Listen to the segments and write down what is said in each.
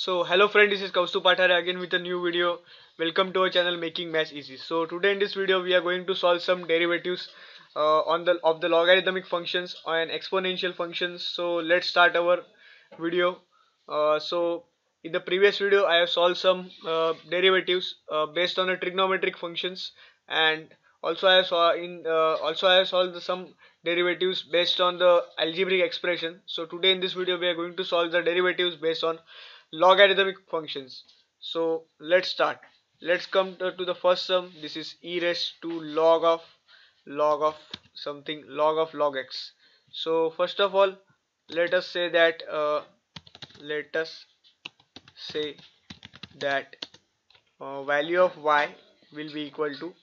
So hello friend, this is Kaustu Pathare again with a new video. Welcome to our channel Making Maths Easy. So today in this video we are going to solve some derivatives on the logarithmic functions and exponential functions. So let's start our video. So in the previous video I have solved some derivatives based on the trigonometric functions, and also I have solved some derivatives based on the algebraic expression. So today in this video we are going to solve the derivatives based on logarithmic functions. So let's start. Let's come to the first sum. This is e raised to log of something, log x. So first of all, let us say that let us say that value of y will be equal to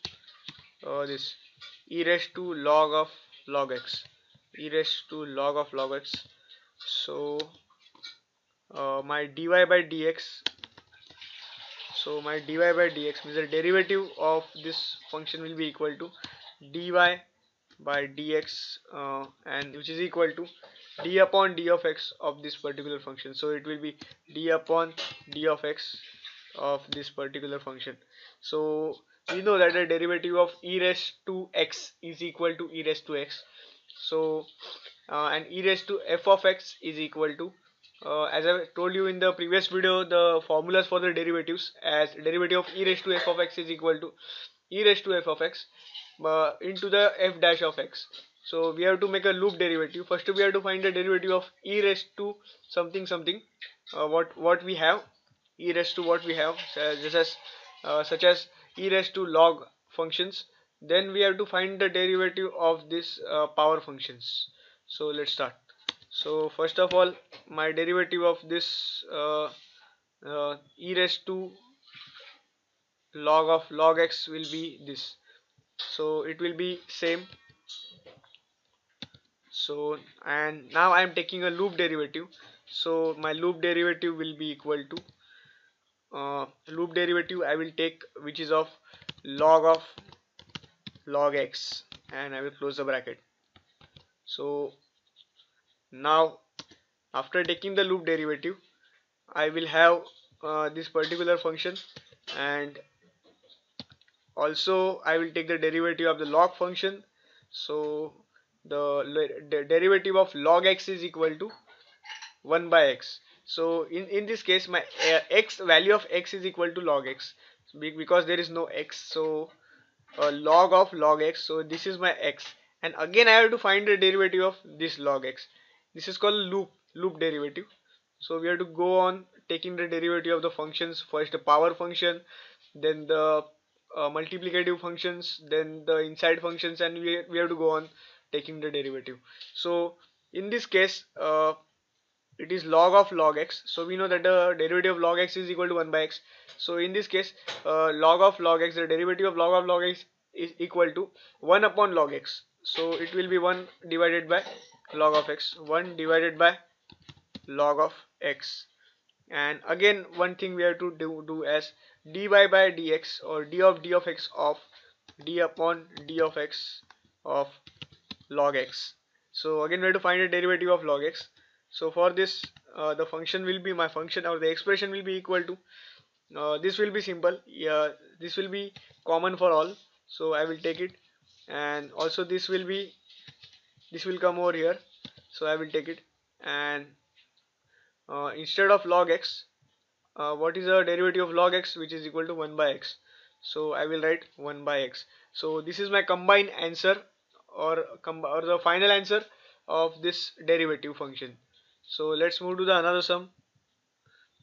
this e raised to log x, e raised to log x. So my dy by dx, so my dy by dx means the derivative of this function will be equal to dy by dx, and which is equal to d upon d of x of this particular function. So it will be d upon d of x of this particular function. So we know that the derivative of e raised to x is equal to e raised to x. So and e raised to f of x is equal to, as I told you in the previous video, the formulas for the derivatives, as derivative of e raised to f of x is equal to e raised to f of x into the f dash of x. So we have to make a loop derivative. First we have to find the derivative of e raised to something something, what we have, e raised to what we have, such as e raised to log functions. Then we have to find the derivative of this power functions. So let's start. So first of all, my derivative of this e raised to log x will be this. So it will be same. So and now I am taking a loop derivative. So my loop derivative will be equal to loop derivative I will take, which is of log x, and I will close the bracket. So now after taking the loop derivative, I will have this particular function, and also I will take the derivative of the log function. So the derivative of log x is equal to 1 by x. So in this case my x value of x is equal to log x, because there is no x. So log of log x, so this is my x, and again I have to find the derivative of this log x. This is called loop derivative. So we have to go on taking the derivative of the functions, first the power function, then the multiplicative functions, then the inside functions, and we have to go on taking the derivative. So in this case it is log of log x. So we know that the derivative of log x is equal to 1 by x. So in this case log of log x, the derivative of log x is equal to 1 upon log x. So it will be 1 divided by log of x, 1 divided by log of x. And again one thing we have to do as dy by dx, or d of x of d upon d of x of log x. So again we have to find a derivative of log x. So for this the function will be, my function or the expression will be equal to, this will be simple, yeah, this will be common for all. So I will take it, and also this will come over here. So I will take it, and instead of log x, what is the derivative of log x, which is equal to 1 by x. So I will write 1 by x. So this is my combined answer, or the final answer of this derivative function. So let's move to the another sum.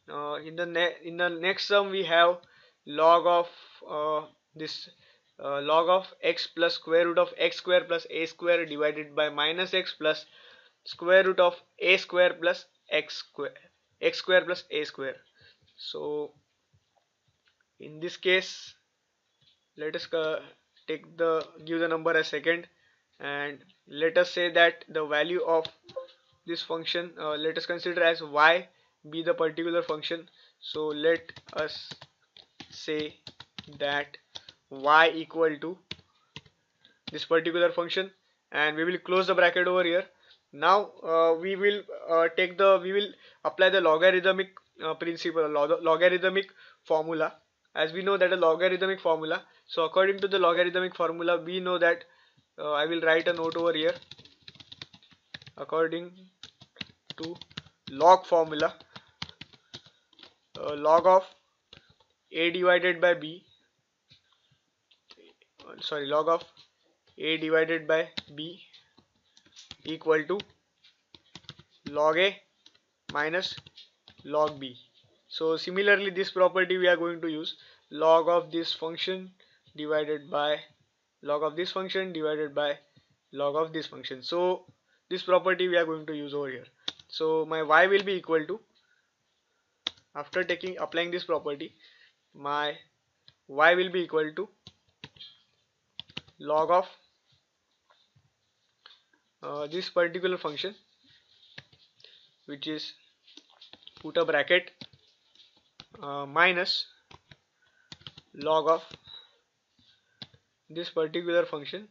In the next sum we have log of this log of x plus square root of x square plus a square divided by minus x plus square root of a square plus x square plus a square. So in this case, let us give the number as second, and let us say that the value of this function, let us consider as y be the particular function. So let us say that y equal to this particular function, and we will close the bracket over here. Now we will apply the logarithmic principle, logarithmic formula. As we know that a logarithmic formula, so according to the logarithmic formula, we know that I will write a note over here. According to log formula, log of a divided by b, sorry, log of a divided by b equal to log a minus log b. So similarly, this property we are going to use, log of this function divided by log of this function divided by log of this function. So this property we are going to use over here. So my y will be equal to, after applying this property, my y will be equal to log of this particular function, which is, put a bracket, minus log of this particular function,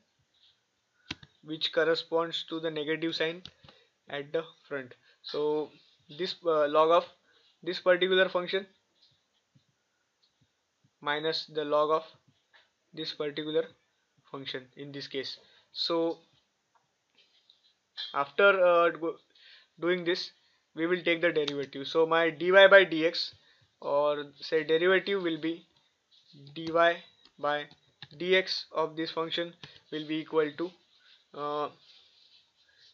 which corresponds to the negative sign at the front. So this log of this particular function minus the log of this particular function in this case. So after doing this, we will take the derivative. So my dy by dx, or say derivative, will be dy by dx of this function will be equal to,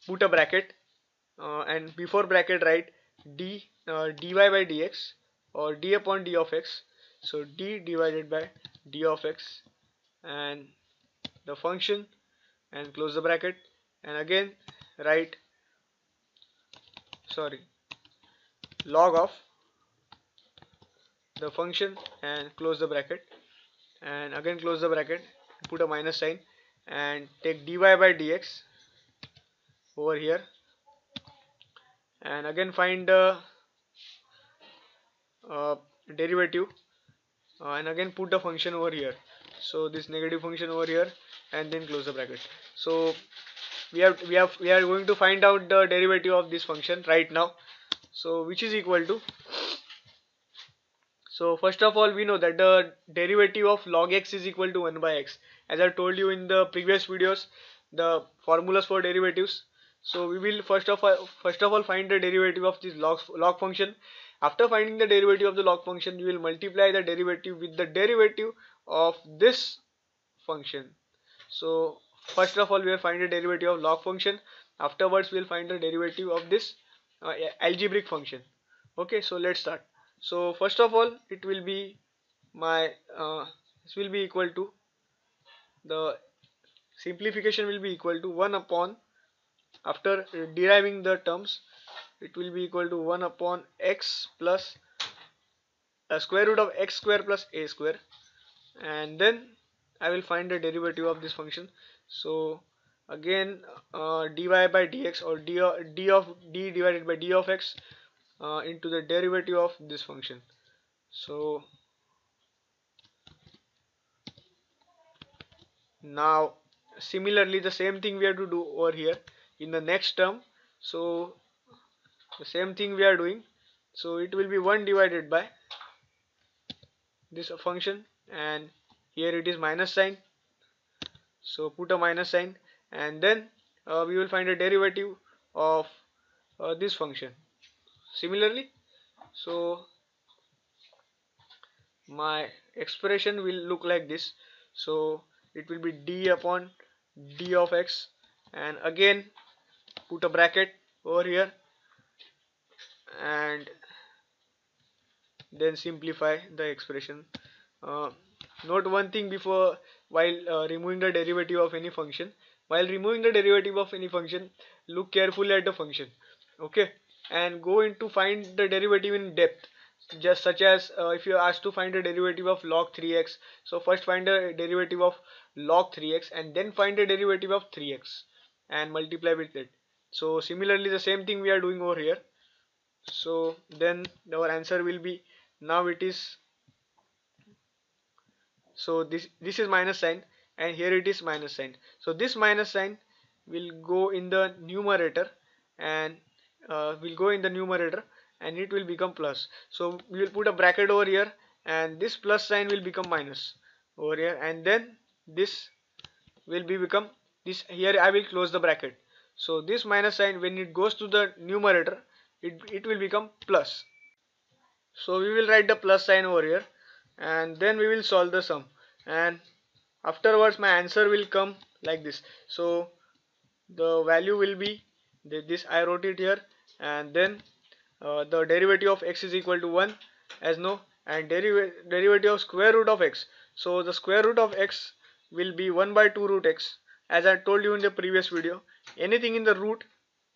put a bracket, and before bracket write dy by dx, or d upon d of x. So d divided by d of x and the function, and close the bracket, and again write, sorry, log of the function and close the bracket, and again close the bracket, put a minus sign, and take dy by dx over here, and again find the derivative, and again put the function over here, so this negative function over here, and then close the bracket. So we are going to find out the derivative of this function right now, so which is equal to, so first of all, we know that the derivative of log x is equal to 1 by x, as I told you in the previous videos, the formulas for derivatives. So we will first of all find the derivative of this log function. After finding the derivative of the log function, we will multiply the derivative with the derivative of this function. So first of all, we will find the derivative of log function. Afterwards, we will find the derivative of this algebraic function. Okay, so let's start. So first of all, it will be my this will be equal to, the simplification will be equal to 1 upon, after deriving the terms, it will be equal to 1 upon x plus square root of x square plus a square, and then I will find the derivative of this function. So again dy by dx, or d divided by d of x into the derivative of this function. So now similarly, the same thing we have to do over here in the next term. So the same thing we are doing, so it will be 1 divided by this function, and here it is minus sign, so put a minus sign, and then we will find a derivative of this function similarly. So my expression will look like this. So it will be d upon d of x, and again put a bracket over here, and then simplify the expression. Note one thing before, while removing the derivative of any function. While removing the derivative of any function, look carefully at the function, okay, and go into find the derivative in depth. Just such as if you are asked to find the derivative of log 3x, so first find the derivative of log 3x, and then find the derivative of 3x and multiply with it. So similarly, the same thing we are doing over here. So then our answer will be, now it is, so this is minus sign, and here it is minus sign. So this minus sign will go in the numerator, and and it will become plus. So we will put a bracket over here, and this plus sign will become minus over here, and then this will be become this. Here I will close the bracket. So this minus sign, when it goes to the numerator, it will become plus. So we will write the plus sign over here, and then we will solve the sum, and afterwards my answer will come like this. So the value will be this, I wrote it here, and then the derivative of x is equal to 1 as no, and derivative of square root of x. So the square root of x will be 1 by 2 root x, as I told you in the previous video. Anything in the root,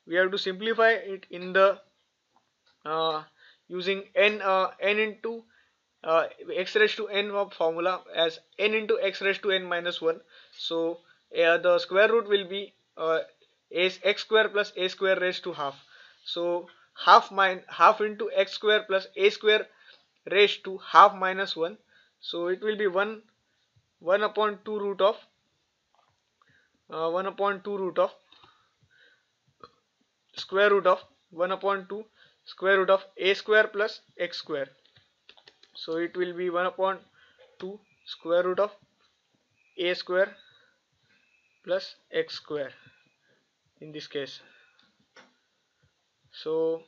we have to simplify it in the using n into x raised to n of formula, as n into x raised to n minus 1. So the square root will be x square plus a square raised to half. So half into x square plus a square raised to half minus 1. So it will be 1 upon 2 root of 1 upon 2 root of square root of 1 upon 2 square root of a square plus x square. So it will be 1 upon 2 square root of a square plus x square in this case. So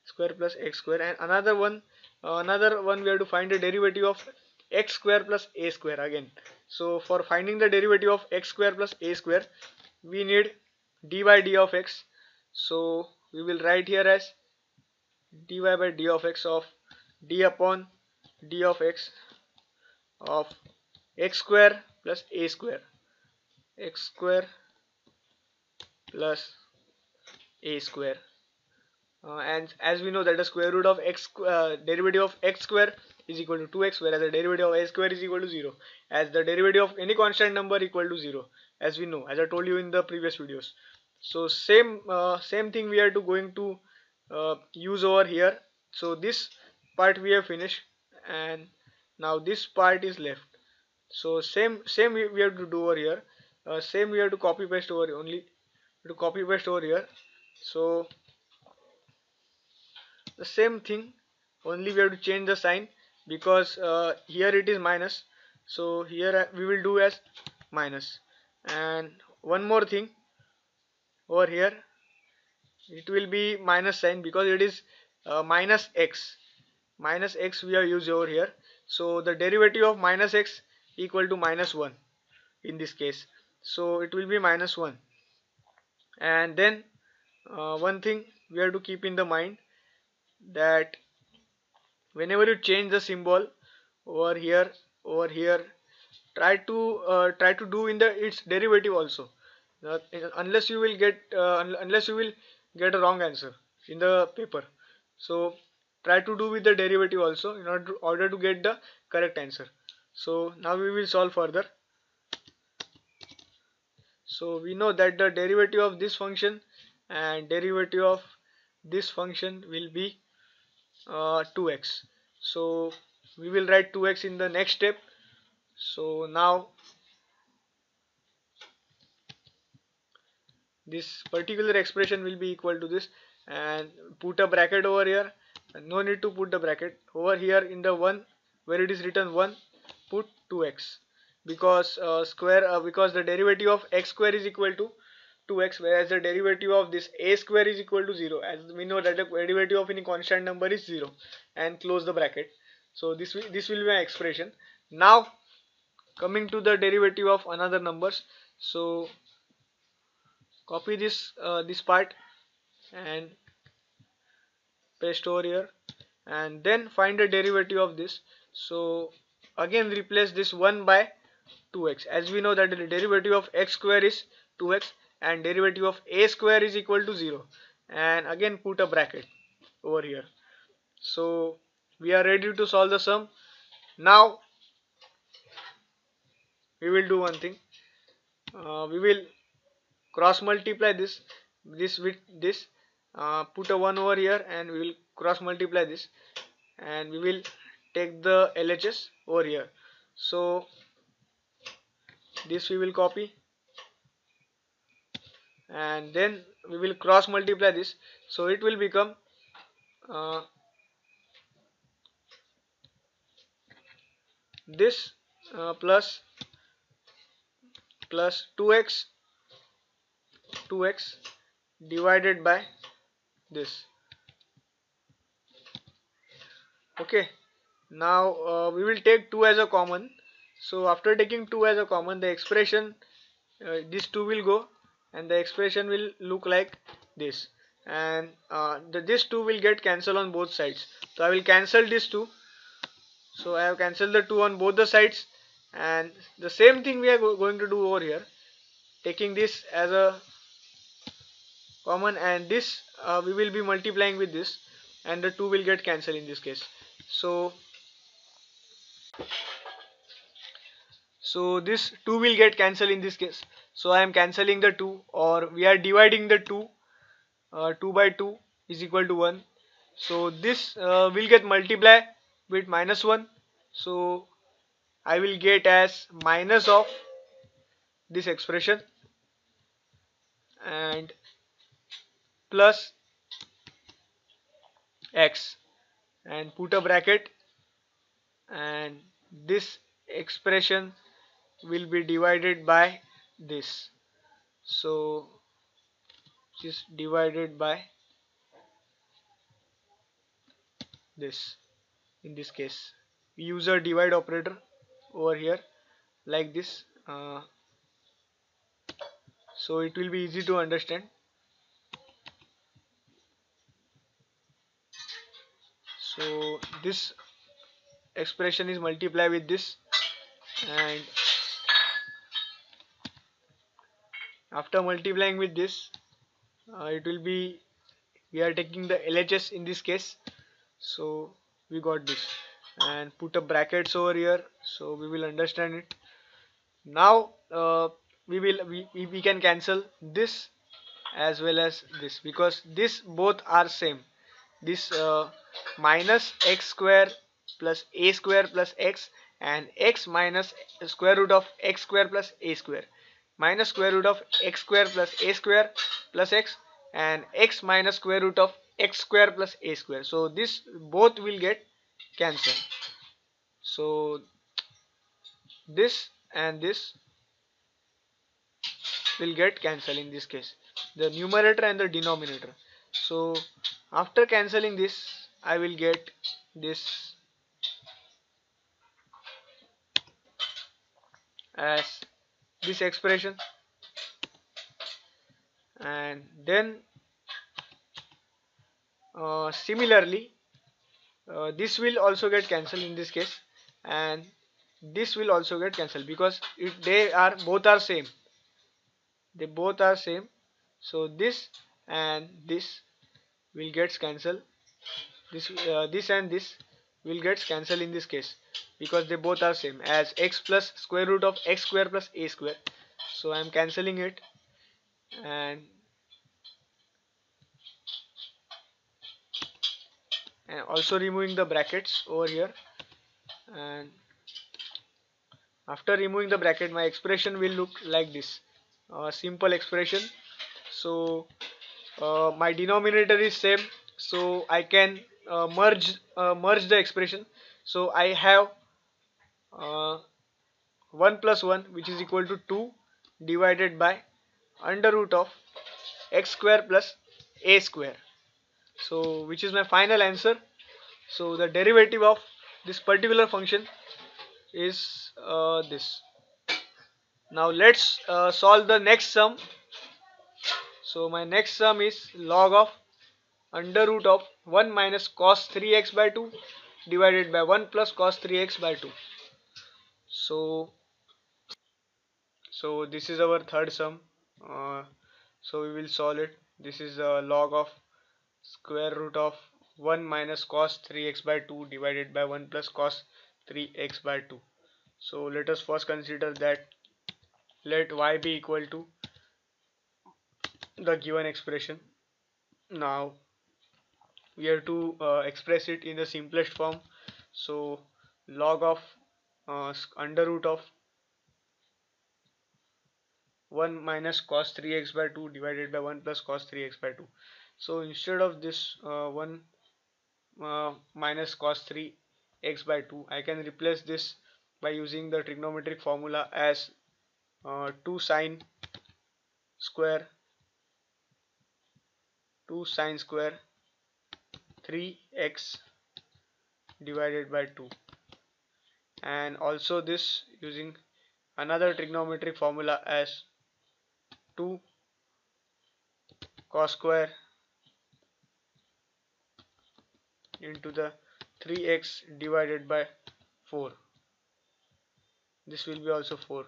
square plus x square, and another one we have to find the derivative of x square plus a square again. So for finding the derivative of x square plus a square, we need dy by d of x. So we will write here as dy by d of x of d upon d of x of x square plus a square, x square plus a square. And as we know that the square root of x derivative of x square is equal to 2x, whereas the derivative of a square is equal to 0, as the derivative of any constant number equal to 0, as we know, as I told you in the previous videos. So same thing we are going to use over here. So this part we have finished, and now this part is left. So same we have to do over here. Same we have to copy paste over here, only to copy paste over here. So the same thing, only we have to change the sign, because here it is minus, so here we will do as minus. And one more thing, over here it will be minus sign, because it is minus x we have used over here. So the derivative of minus x equal to minus 1 in this case, so it will be minus 1. And then one thing we have to keep in the mind, that whenever you change the symbol over here, try to do in the its derivative also, unless you will get a wrong answer in the paper. So try to do with the derivative also in order to get the correct answer. So now we will solve further. So we know that the derivative of this function and derivative of this function will be 2x. So we will write 2x in the next step. So now this particular expression will be equal to this, and put a bracket over here. No need to put the bracket over here in the 1 where it is written 1, put 2x, because because the derivative of x square is equal to 2x, whereas the derivative of this a square is equal to 0, as we know that the derivative of any constant number is 0, and close the bracket. So this will be my expression. Now coming to the derivative of another numbers, so copy this part and paste over here, and then find the derivative of this. So again replace this 1 by 2x, as we know that the derivative of x square is 2x and derivative of a square is equal to 0, and again put a bracket over here. So we are ready to solve the sum. Now we will do one thing, we will cross multiply this with this, put a 1 over here, and we will cross multiply this, and we will take the LHS over here. So this we will copy, and then we will cross multiply this, so it will become uh, this plus 2x divided by this. Okay, now we will take 2 as a common. So after taking 2 as a common, the expression, this 2 will go and the expression will look like this, and this 2 will get cancelled on both sides. So I will cancel this 2. So I have cancelled the 2 on both the sides, and the same thing we are going to do over here, taking this as a common, and this we will be multiplying with this, and the 2 will get cancelled in this case. So this 2 will get cancelled in this case. So I am cancelling the 2, or we are dividing the 2. 2 by 2 is equal to 1. So this will get multiplied with minus 1. So I will get as minus of this expression and plus x, and put a bracket, and this expression will be divided by this. So just divided by this. In this case, we use a divide operator over here like this, so it will be easy to understand. So this expression is multiplied with this, and after multiplying with this, it will be, we are taking the LHS in this case. So we got this, and put a brackets over here so we will understand it. Now we can cancel this as well as this, because this both are same. This minus x square plus a square plus x, and x minus square root of x square plus a square, minus square root of x square plus a square plus x, and x minus square root of x square plus a square. So this both will get cancelled. So this and this will get cancelled in this case, the numerator and the denominator. So after cancelling this, I will get this as this expression, and then similarly this will also get cancelled in this case, and this will also get cancelled, because they are both are same, they both are same. So this and this will get cancelled, this and this will get cancelled in this case, because they both are same as x plus square root of x square plus a square. So I am cancelling it, and also removing the brackets over here, and after removing the bracket, my expression will look like this, simple expression. So my denominator is same, so I can merge the expression. So I have uh, 1 plus 1, which is equal to 2, divided by under root of x square plus a square, so which is my final answer. So the derivative of this particular function is this. Now let's solve the next sum. So my next sum is log of under root of 1 minus cos 3x by 2 divided by 1 plus cos 3x by 2. So this is our third sum. So we will solve it. This is log of square root of 1 minus cos 3x by 2 divided by 1 plus cos 3x by 2. So let us first consider that let y be equal to the given expression. Now we have to express it in the simplest form. So log of under root of 1 minus cos 3x by 2 divided by 1 plus cos 3x by 2. So instead of this 1, minus cos 3 x by 2. I can replace this by using the trigonometric formula as 2 sine square 2 sine square 3x divided by 2, and also this using another trigonometric formula as 2 cos square into the 3x divided by 4. This will be also 4,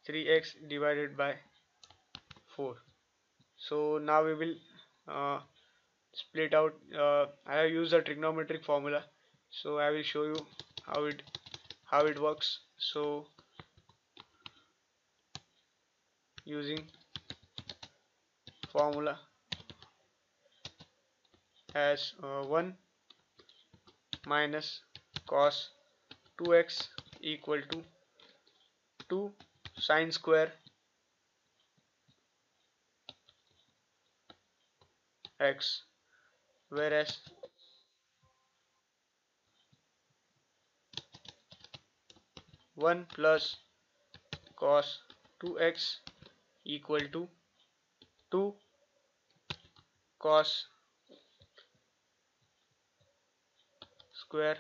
3x divided by 4. So now we will uh, split out. I have used a trigonometric formula, so I will show you how it works. So using formula as 1 minus cos 2x equal to 2 sine square x, whereas 1 plus cos 2x equal to 2 cos square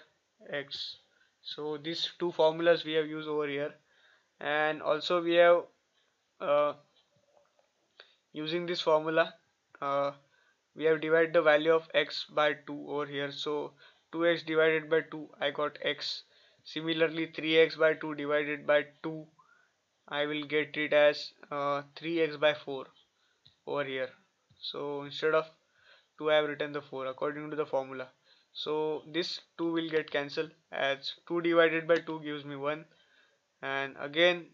x. So these two formulas we have used over here, and also we have uh, using this formula uh, we have divided the value of x by 2 over here. So 2x divided by 2, I got x. Similarly 3x by 2 divided by 2, I will get it as 3x by 4 over here. So instead of 2 I have written the 4 according to the formula. So this 2 will get cancelled, as 2 divided by 2 gives me 1, and again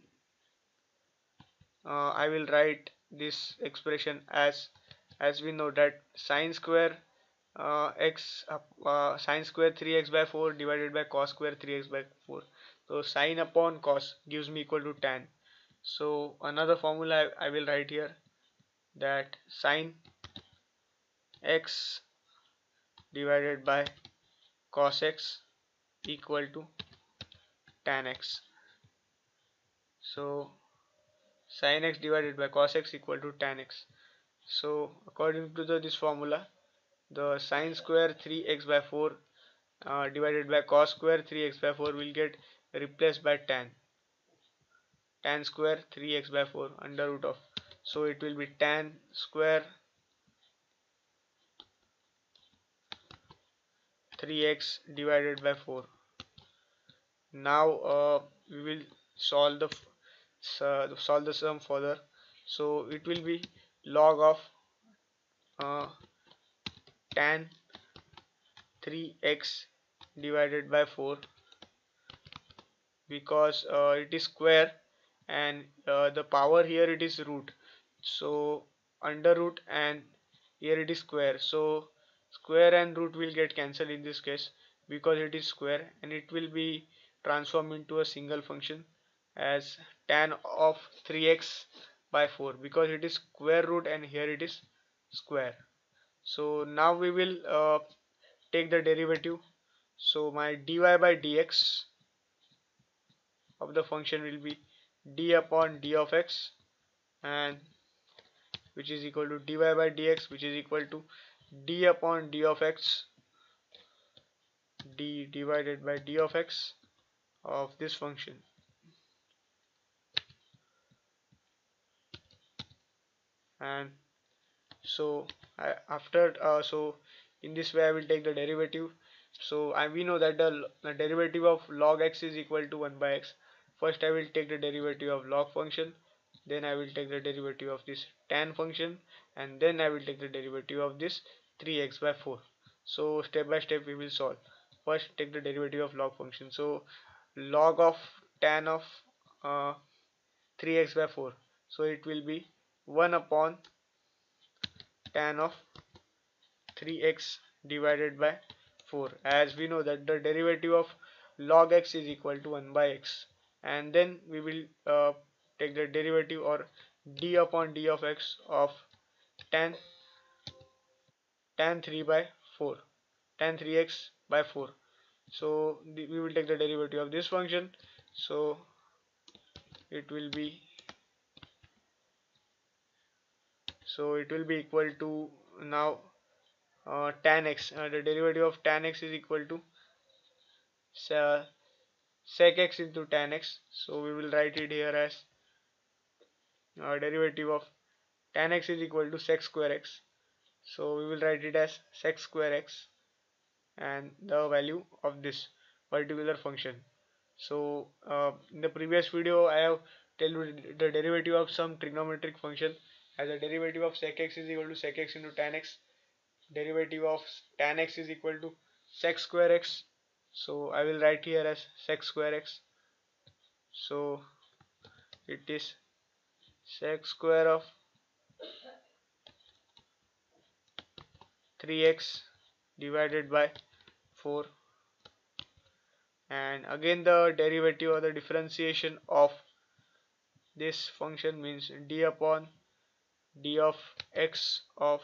I will write this expression as we know that sine square sine square 3x by 4 divided by cos square 3x by 4. So sine upon cos gives me equal to tan. So another formula I will write here, that sine x divided by cos x equal to tan x. So sin x divided by cos x equal to tan x. So according to this formula, the sine square 3x by 4 divided by cos square 3x by 4 will get replaced by tan square 3x by 4 under root of, so it will be tan square 3x divided by 4. Now we will solve the sum further. So it will be log of uh, tan 3x divided by 4, because it is square, and the power here it is root, so under root, and here it is square, so square and root will get cancelled in this case because it is square, and it will be transformed into a single function as tan of 3x by 4, because it is square root and here it is square. So now we will take the derivative. So my dy by dx of the function will be d upon d of x, and which is equal to dy by dx, which is equal to d upon d of x, d divided by d of x of this function. And so so in this way I will take the derivative. So we know that the derivative of log x is equal to 1 by x. First I will take the derivative of log function, then I will take the derivative of this tan function, and then I will take the derivative of this 3x by 4. So step by step we will solve. First take the derivative of log function. So log of tan of 3x by 4, so it will be 1 upon tan of 3x divided by 4, as we know that the derivative of log x is equal to 1 by x, and then we will take the derivative, or d upon d of x of tan 3 by 4. tan 3x by 4. So we will take the derivative of this function. So it will be equal to now tan x. The derivative of tan x is equal to sec x into tan x. So we will write it here as derivative of tan x is equal to sec square x. So we will write it as sec square x and the value of this particular function. So in the previous video I have tell you the derivative of some trigonometric function as a derivative of sec x is equal to sec x into tan x. Derivative of tan x is equal to sec square x. So I will write here as sec square x. So it is sec square of 3x divided by 4, and again the derivative or the differentiation of this function means d upon d of x of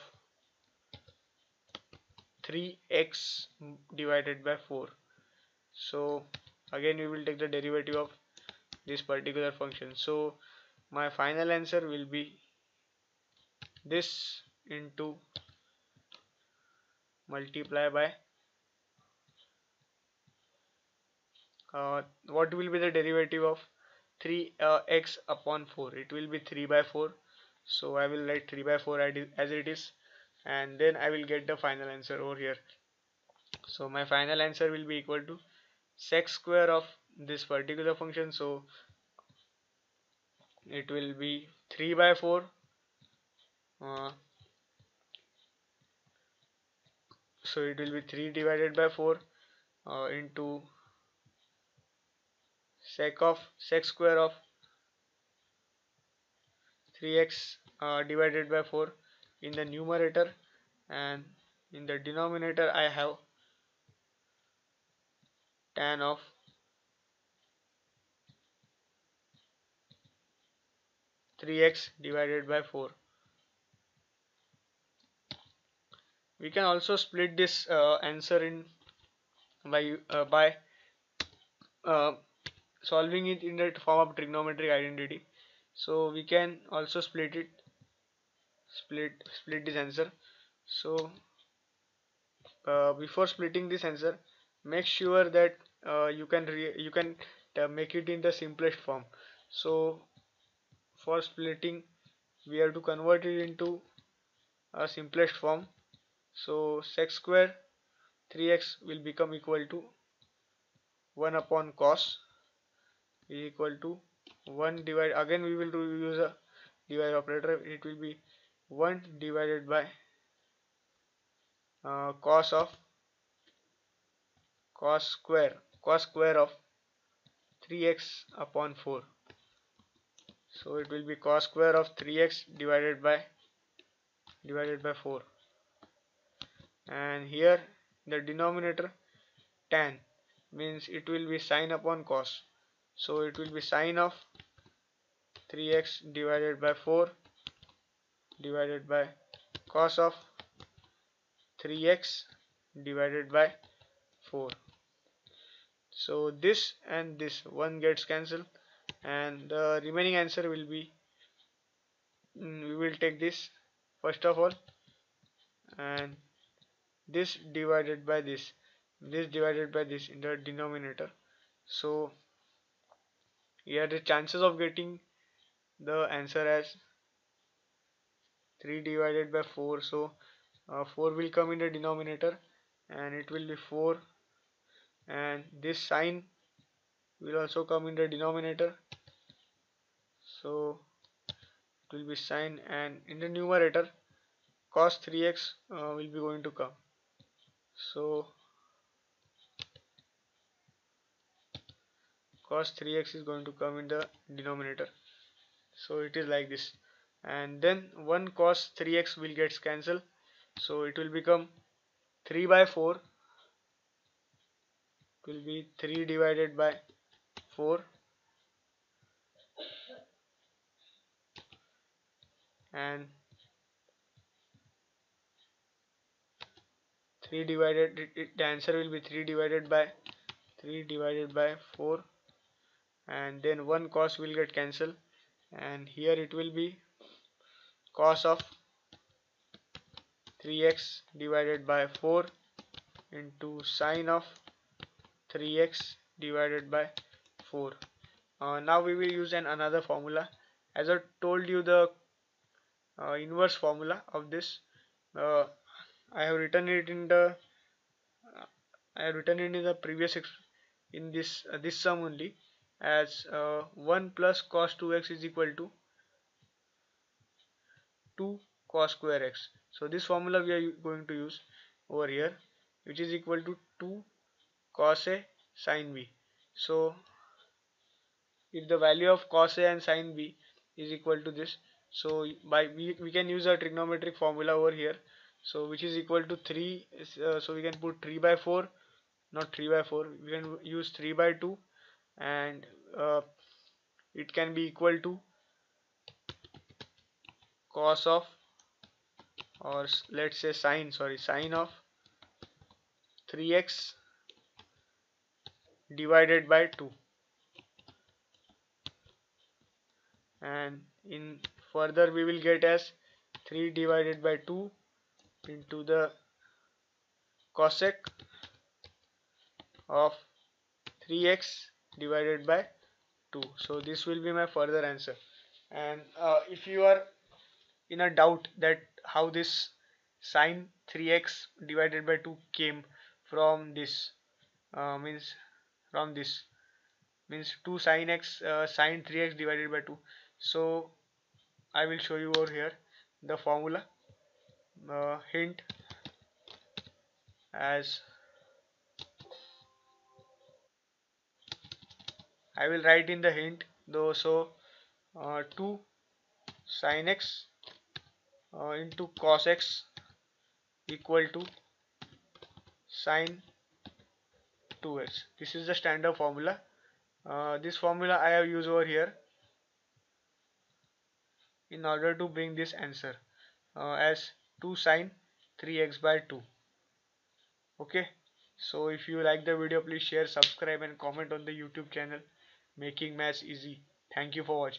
3x divided by 4. So again we will take the derivative of this particular function. So my final answer will be this into multiply by what will be the derivative of 3x upon 4. It will be 3 by 4. So I will write 3 by 4 as it is, and then I will get the final answer over here. So my final answer will be equal to sec square of this particular function. So it will be 3 by 4 uh, so it will be 3 divided by 4 into sec square of 3x divided by 4 in the numerator, and in the denominator I have tan of 3x divided by 4. We can also split this answer in by uh, solving it in the form of trigonometric identity. So we can also split this answer. So before splitting this answer, make sure that you can make it in the simplest form. So for splitting we have to convert it into a simplest form. So sec square 3x will become equal to 1 upon cos is equal to 1 divide, again we will use a divide operator. It will be 1 divided by cos square of 3x upon 4. So it will be cos square of 3x divided by 4, and here the denominator tan means it will be sine upon cos. So it will be sine of 3x divided by 4 divided by cos of 3x divided by 4. So this and this one gets cancelled, and the remaining answer will be we will take this first of all, and this divided by this in the denominator. So here the chances of getting the answer as 3 divided by 4. So 4 will come in the denominator and it will be 4, and this sign will also come in the denominator. So it will be sine, and in the numerator cos 3x will be going to come. So cos 3x is going to come in the denominator. So it is like this, and then 1 cos 3x will get cancelled. So it will become 3 by 4. It will be 3 divided by 4, and 3 divided, the answer will be 3 divided by 4, and then one cos will get cancelled, and here it will be cos of 3x divided by 4 into sine of 3x divided by 4. Now we will use another formula. As I told you, the inverse formula of this, uh, I have written it in the previous in this sum only, as 1 plus cos 2x is equal to 2 cos square x. So this formula we are going to use over here, which is equal to 2 cos a sin b. So if the value of cos a and sin b is equal to this, so we can use a trigonometric formula over here, so which is equal to 3, so we can put 3 by 4, not 3 by 4, we can use 3 by 2, and it can be equal to cos of, or let's say sine of 3x divided by 2, and in further we will get as 3 divided by 2 into the cosec of 3x divided by 2. So this will be my further answer. And if you are in a doubt that how this sine 3x divided by 2 came from this, means from this means 2 sine x, sine 3x divided by 2, so I will show you over here the formula, hint, as I will write in the hint though. So 2 sin x into cos x equal to sin 2x. This is the standard formula. This formula I have used over here in order to bring this answer, as 2 sin 3x by 2. Okay, so if you like the video, please share, subscribe and comment on the YouTube channel Making Maths Easy. Thank you for watching.